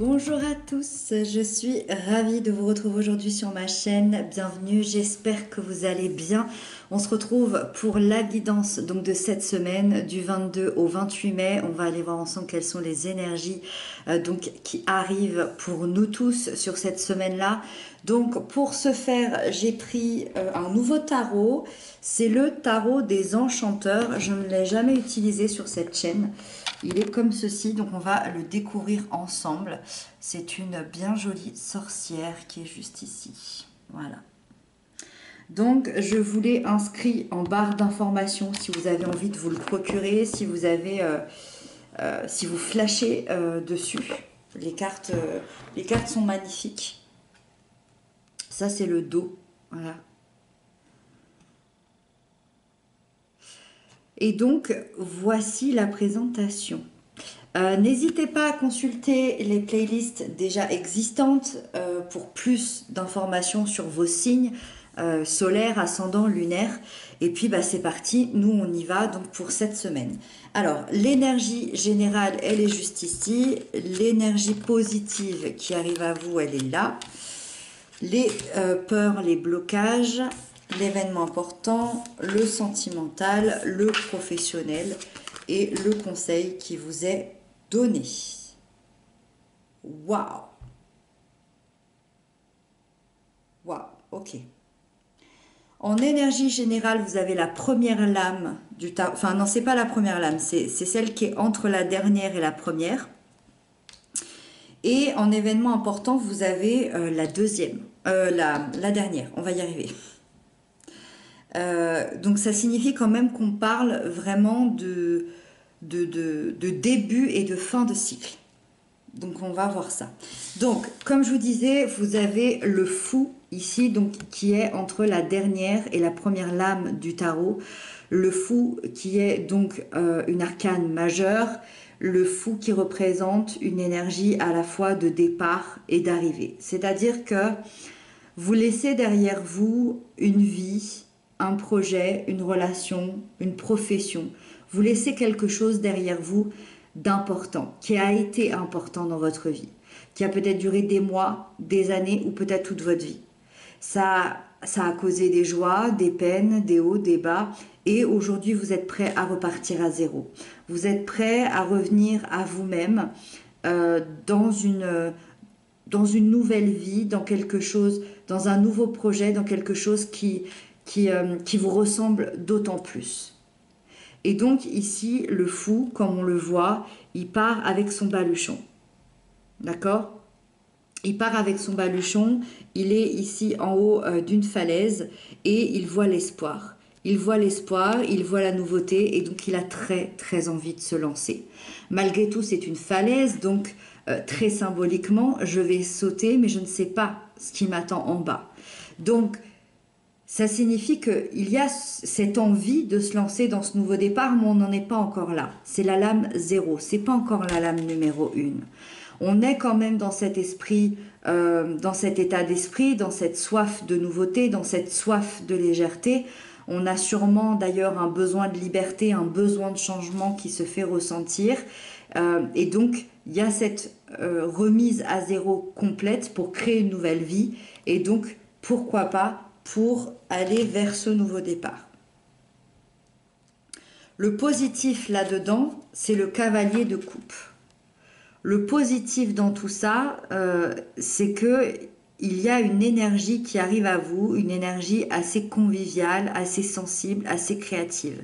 Bonjour à tous, je suis ravie de vous retrouver aujourd'hui sur ma chaîne. Bienvenue, j'espère que vous allez bien. On se retrouve pour la guidance donc de cette semaine du 22 au 28 mai. On va aller voir ensemble quelles sont les énergies donc qui arrivent pour nous tous sur cette semaine-là. Donc pour ce faire, j'ai pris un nouveau tarot. C'est le tarot des enchanteurs. Je ne l'ai jamais utilisé sur cette chaîne. Il est comme ceci, donc on va le découvrir ensemble. C'est une bien jolie sorcière qui est juste ici. Voilà. Donc je vous l'ai inscrit en barre d'informations si vous avez envie de vous le procurer, si vous avez, si vous flashez dessus. Les cartes sont magnifiques. Ça c'est le dos, voilà. Et donc, voici la présentation. N'hésitez pas à consulter les playlists déjà existantes pour plus d'informations sur vos signes solaires, ascendants, lunaires. Et puis, c'est parti, nous on y va donc pour cette semaine. Alors, l'énergie générale, elle est juste ici. L'énergie positive qui arrive à vous, elle est là. Les peurs, les blocages, l'événement important, le sentimental, le professionnel et le conseil qui vous est donné. Waouh! Waouh, ok. En énergie générale, vous avez la première lame du tarot. Enfin, non, c'est pas la première lame, c'est celle qui est entre la dernière et la première. Et en événement important, vous avez la deuxième, la dernière, on va y arriver. Donc ça signifie quand même qu'on parle vraiment de début et de fin de cycle. Donc on va voir ça. Donc comme je vous disais, vous avez le fou ici, donc qui est entre la dernière et la première lame du tarot. Le fou qui est donc une arcane majeure. Le fou qui représente une énergie à la fois de départ et d'arrivée. C'est-à-dire que vous laissez derrière vous une vie, un projet, une relation, une profession. Vous laissez quelque chose derrière vous d'important, qui a été important dans votre vie, qui a peut-être duré des mois, des années ou peut-être toute votre vie. Ça a causé des joies, des peines, des hauts, des bas. Et aujourd'hui, vous êtes prêt à repartir à zéro. Vous êtes prêt à revenir à vous-même dans une nouvelle vie, dans quelque chose, dans un nouveau projet, dans quelque chose qui vous ressemble d'autant plus. Et donc ici, le fou, comme on le voit, il part avec son baluchon. D'accord ? Il part avec son baluchon, il est ici en haut d'une falaise et il voit l'espoir. Il voit l'espoir, il voit la nouveauté et donc il a très très envie de se lancer. Malgré tout, c'est une falaise, donc très symboliquement, je vais sauter mais je ne sais pas ce qui m'attend en bas. Donc, ça signifie qu'il y a cette envie de se lancer dans ce nouveau départ, mais on n'en est pas encore là. C'est la lame 0, c'est pas encore la lame numéro 1. On est quand même dans cet esprit, dans cet état d'esprit, dans cette soif de nouveauté, dans cette soif de légèreté. On a sûrement d'ailleurs un besoin de liberté, un besoin de changement qui se fait ressentir. Et donc, il y a cette remise à zéro complète pour créer une nouvelle vie. Et donc, pourquoi pas pour aller vers ce nouveau départ. Le positif là-dedans, c'est le cavalier de coupe. Le positif dans tout ça, c'est que il y a une énergie qui arrive à vous, une énergie assez conviviale, assez sensible, assez créative.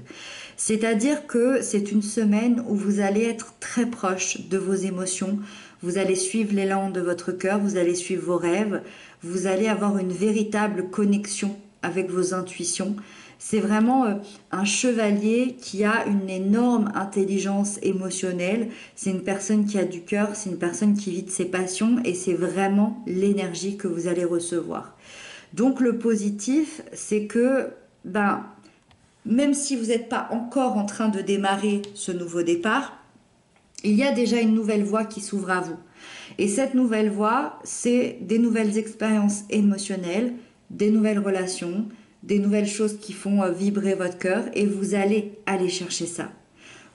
C'est-à-dire que c'est une semaine où vous allez être très proche de vos émotions, vous allez suivre l'élan de votre cœur, vous allez suivre vos rêves, vous allez avoir une véritable connexion avec vos intuitions. C'est vraiment un chevalier qui a une énorme intelligence émotionnelle. C'est une personne qui a du cœur, c'est une personne qui vit de ses passions et c'est vraiment l'énergie que vous allez recevoir. Donc le positif, c'est que même si vous n'êtes pas encore en train de démarrer ce nouveau départ, il y a déjà une nouvelle voie qui s'ouvre à vous. Et cette nouvelle voie, c'est des nouvelles expériences émotionnelles, des nouvelles relations, des nouvelles choses qui font vibrer votre cœur et vous allez aller chercher ça.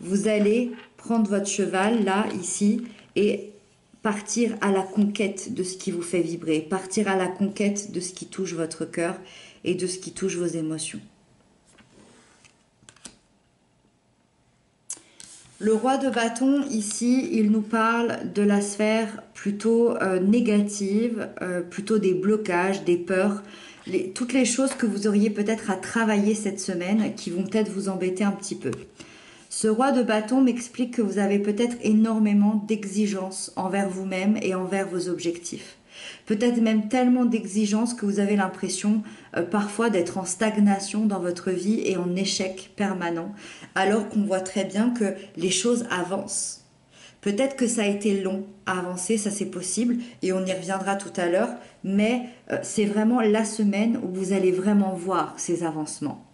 Vous allez prendre votre cheval là, ici, et partir à la conquête de ce qui vous fait vibrer, partir à la conquête de ce qui touche votre cœur et de ce qui touche vos émotions. Le roi de bâton, ici, il nous parle de la sphère plutôt négative, plutôt des blocages, des peurs, toutes les choses que vous auriez peut-être à travailler cette semaine qui vont peut-être vous embêter un petit peu. Ce roi de bâton m'explique que vous avez peut-être énormément d'exigences envers vous-même et envers vos objectifs. Peut-être même tellement d'exigences que vous avez l'impression parfois d'être en stagnation dans votre vie et en échec permanent, alors qu'on voit très bien que les choses avancent. Peut-être que ça a été long à avancer, ça c'est possible, et on y reviendra tout à l'heure, mais c'est vraiment la semaine où vous allez vraiment voir ces avancements.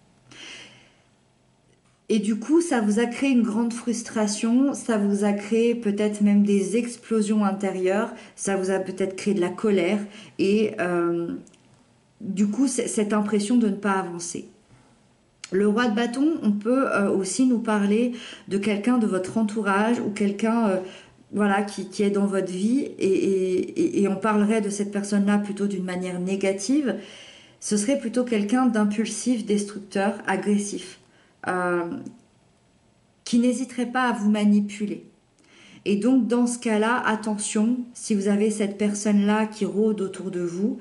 Et du coup, ça vous a créé une grande frustration, ça vous a créé peut-être même des explosions intérieures, ça vous a peut-être créé de la colère et du coup, cette impression de ne pas avancer. Le roi de bâton, on peut aussi nous parler de quelqu'un de votre entourage ou quelqu'un voilà, qui est dans votre vie et on parlerait de cette personne-là plutôt d'une manière négative. Ce serait plutôt quelqu'un d'impulsif, destructeur, agressif. Qui n'hésiterait pas à vous manipuler. Et donc dans ce cas-là, attention, si vous avez cette personne-là qui rôde autour de vous,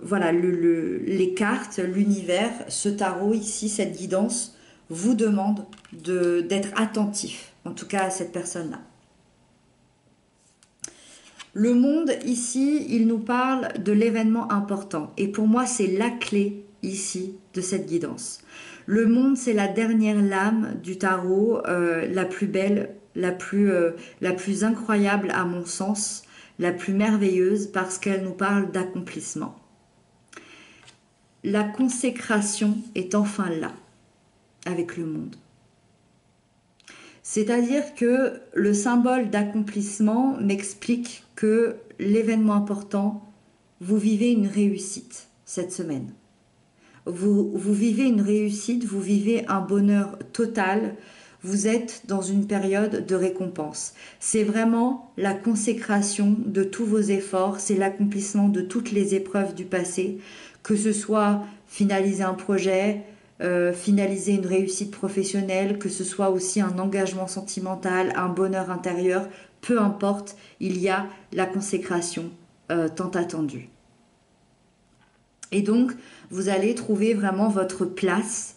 voilà, les cartes, l'univers, ce tarot ici, cette guidance, vous demande d'être attentif, en tout cas à cette personne-là. Le monde ici, il nous parle de l'événement important. Et pour moi, c'est la clé ici de cette guidance. Le monde, c'est la dernière lame du tarot, la plus belle, la plus incroyable à mon sens, la plus merveilleuse parce qu'elle nous parle d'accomplissement. La consécration est enfin là, avec le monde. C'est-à-dire que le symbole d'accomplissement m'explique que l'événement important, vous vivez une réussite cette semaine. Vous vivez une réussite, vous vivez un bonheur total, vous êtes dans une période de récompense. C'est vraiment la consécration de tous vos efforts, c'est l'accomplissement de toutes les épreuves du passé, que ce soit finaliser un projet, finaliser une réussite professionnelle, que ce soit aussi un engagement sentimental, un bonheur intérieur, peu importe, il y a la consécration tant attendue. Et donc, vous allez trouver vraiment votre place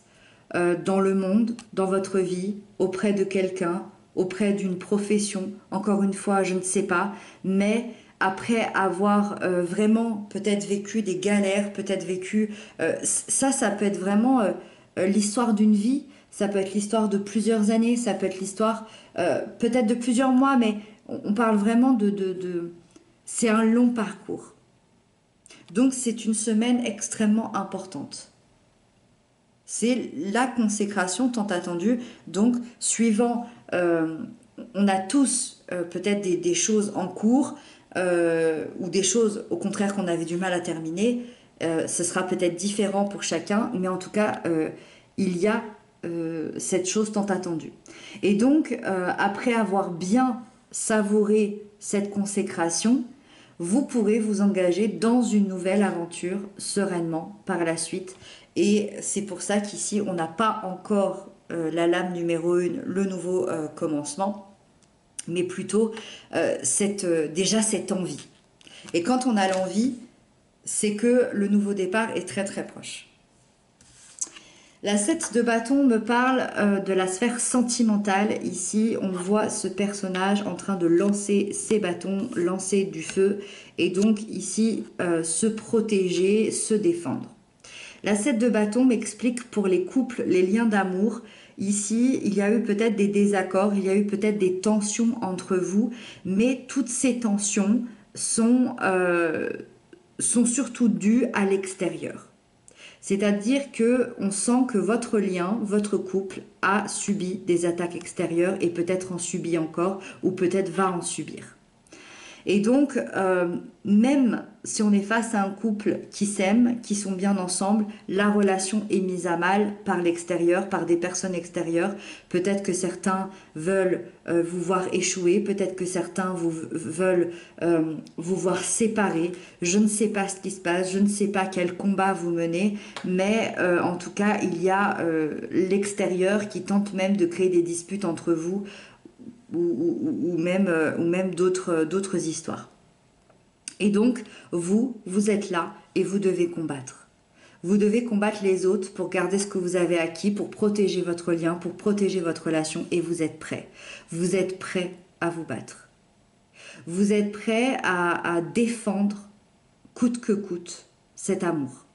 dans le monde, dans votre vie, auprès de quelqu'un, auprès d'une profession. Encore une fois, je ne sais pas, mais après avoir vraiment peut-être vécu des galères, peut-être vécu... ça peut être vraiment l'histoire d'une vie, ça peut être l'histoire de plusieurs années, ça peut être l'histoire peut-être de plusieurs mois, mais on parle vraiment c'est un long parcours. Donc c'est une semaine extrêmement importante. C'est la consécration tant attendue. Donc suivant, on a tous peut-être des choses en cours ou des choses au contraire qu'on avait du mal à terminer. Ce sera peut-être différent pour chacun, mais en tout cas il y a cette chose tant attendue. Et donc après avoir bien savouré cette consécration, vous pourrez vous engager dans une nouvelle aventure sereinement par la suite. Et c'est pour ça qu'ici, on n'a pas encore la lame numéro 1, le nouveau commencement, mais plutôt déjà cette envie. Et quand on a l'envie, c'est que le nouveau départ est très très proche. La 7 de bâton me parle de la sphère sentimentale. Ici, on voit ce personnage en train de lancer ses bâtons, lancer du feu, et donc ici, se protéger, se défendre. La 7 de bâton m'explique pour les couples, les liens d'amour. Ici, il y a eu peut-être des désaccords, il y a eu peut-être des tensions entre vous, mais toutes ces tensions sont surtout dues à l'extérieur. C'est-à-dire qu'on sent que votre lien, votre couple a subi des attaques extérieures et peut-être en subit encore ou peut-être va en subir. Et donc, même si on est face à un couple qui s'aime, qui sont bien ensemble, la relation est mise à mal par l'extérieur, par des personnes extérieures. Peut-être que certains veulent vous voir échouer, peut-être que certains veulent vous voir séparer. Je ne sais pas ce qui se passe, je ne sais pas quel combat vous menez, mais en tout cas, il y a l'extérieur qui tente même de créer des disputes entre vous ou même d'autres histoires. Et donc, vous êtes là et vous devez combattre. Vous devez combattre les autres pour garder ce que vous avez acquis, pour protéger votre lien, pour protéger votre relation, et vous êtes prêt. Vous êtes prêt à vous battre. Vous êtes prêt à défendre, coûte que coûte, cet amour.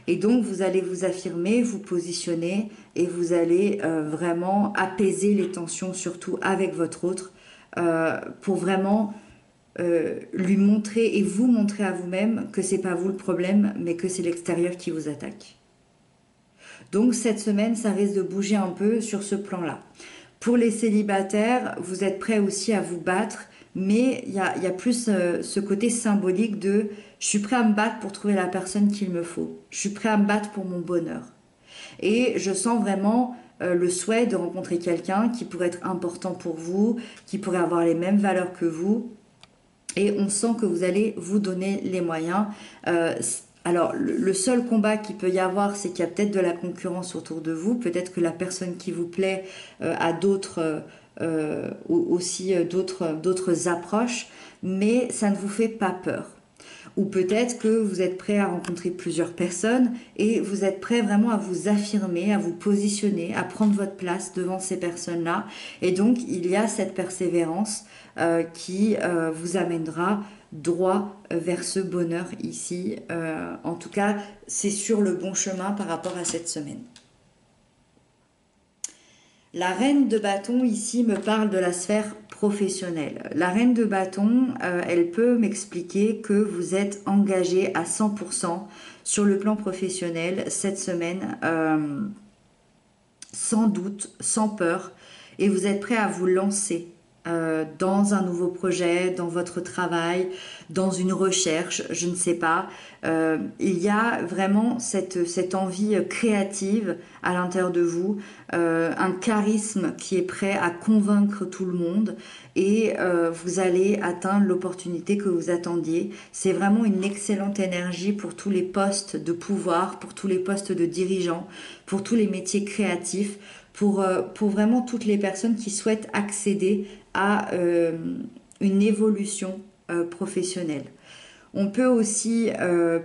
Et donc, vous allez vous affirmer, vous positionner, et vous allez vraiment apaiser les tensions, surtout avec votre autre, pour vraiment lui montrer et vous montrer à vous-même que c'est pas vous le problème, mais que c'est l'extérieur qui vous attaque. Donc cette semaine, ça risque de bouger un peu sur ce plan-là. Pour les célibataires, vous êtes prêts aussi à vous battre, mais il y a plus ce côté symbolique de je suis prêt à me battre pour trouver la personne qu'il me faut. Je suis prêt à me battre pour mon bonheur. Et je sens vraiment le souhait de rencontrer quelqu'un qui pourrait être important pour vous, qui pourrait avoir les mêmes valeurs que vous. Et on sent que vous allez vous donner les moyens. Alors, le seul combat qu'il peut y avoir, c'est qu'il y a peut-être de la concurrence autour de vous. Peut-être que la personne qui vous plaît a aussi d'autres approches, mais ça ne vous fait pas peur. Ou peut-être que vous êtes prêt à rencontrer plusieurs personnes et vous êtes prêt vraiment à vous affirmer, à vous positionner, à prendre votre place devant ces personnes-là. Et donc, il y a cette persévérance qui vous amènera droit vers ce bonheur ici. En tout cas, c'est sur le bon chemin par rapport à cette semaine. La reine de bâton ici me parle de la sphère professionnelle. La reine de bâton, elle peut m'expliquer que vous êtes engagé à 100% sur le plan professionnel cette semaine, sans doute, sans peur, et vous êtes prêt à vous lancer dans un nouveau projet, dans votre travail, dans une recherche, je ne sais pas. Il y a vraiment cette envie créative à l'intérieur de vous, un charisme qui est prêt à convaincre tout le monde et vous allez atteindre l'opportunité que vous attendiez. C'est vraiment une excellente énergie pour tous les postes de pouvoir, pour tous les postes de dirigeants, pour tous les métiers créatifs, pour vraiment toutes les personnes qui souhaitent accéder à une évolution professionnelle. On peut aussi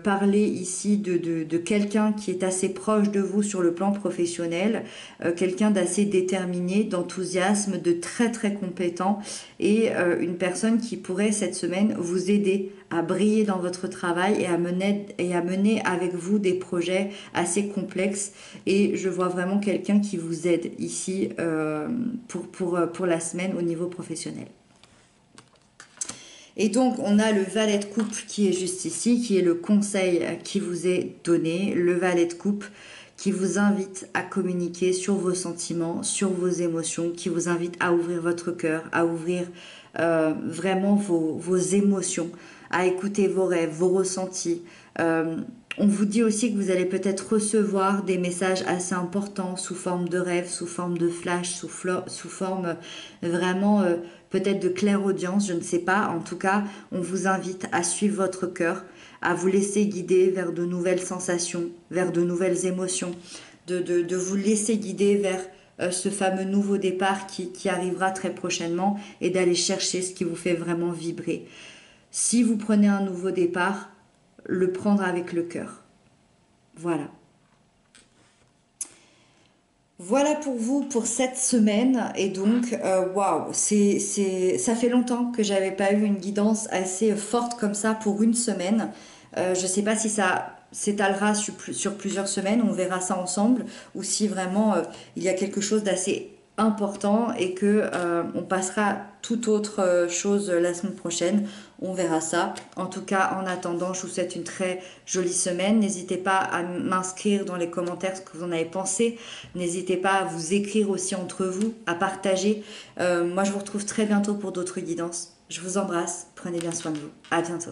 parler ici de quelqu'un qui est assez proche de vous sur le plan professionnel, quelqu'un d'assez déterminé, d'enthousiasme, de très très compétent et une personne qui pourrait cette semaine vous aider à briller dans votre travail et à mener avec vous des projets assez complexes. Et je vois vraiment quelqu'un qui vous aide ici pour la semaine au niveau professionnel. Et donc, on a le valet de coupe qui est juste ici, qui est le conseil qui vous est donné. Le valet de coupe qui vous invite à communiquer sur vos sentiments, sur vos émotions, qui vous invite à ouvrir votre cœur, à ouvrir vraiment vos émotions, à écouter vos rêves, vos ressentis. On vous dit aussi que vous allez peut-être recevoir des messages assez importants sous forme de rêve, sous forme de flash, sous forme vraiment peut-être de clairaudience, je ne sais pas. En tout cas, on vous invite à suivre votre cœur, à vous laisser guider vers de nouvelles sensations, vers de nouvelles émotions, de vous laisser guider vers ce fameux nouveau départ qui arrivera très prochainement et d'aller chercher ce qui vous fait vraiment vibrer. Si vous prenez un nouveau départ, le prendre avec le cœur. Voilà. Voilà pour vous pour cette semaine et donc waouh, ça fait longtemps que j'avais pas eu une guidance assez forte comme ça pour une semaine. Je sais pas si ça s'étalera sur plusieurs semaines, on verra ça ensemble ou si vraiment il y a quelque chose d'assez important et que on passera toute autre chose la semaine prochaine. On verra ça. En tout cas, en attendant, je vous souhaite une très jolie semaine. N'hésitez pas à m'inscrire dans les commentaires ce que vous en avez pensé. N'hésitez pas à vous écrire aussi entre vous, à partager. Moi, je vous retrouve très bientôt pour d'autres guidances. Je vous embrasse. Prenez bien soin de vous. À bientôt.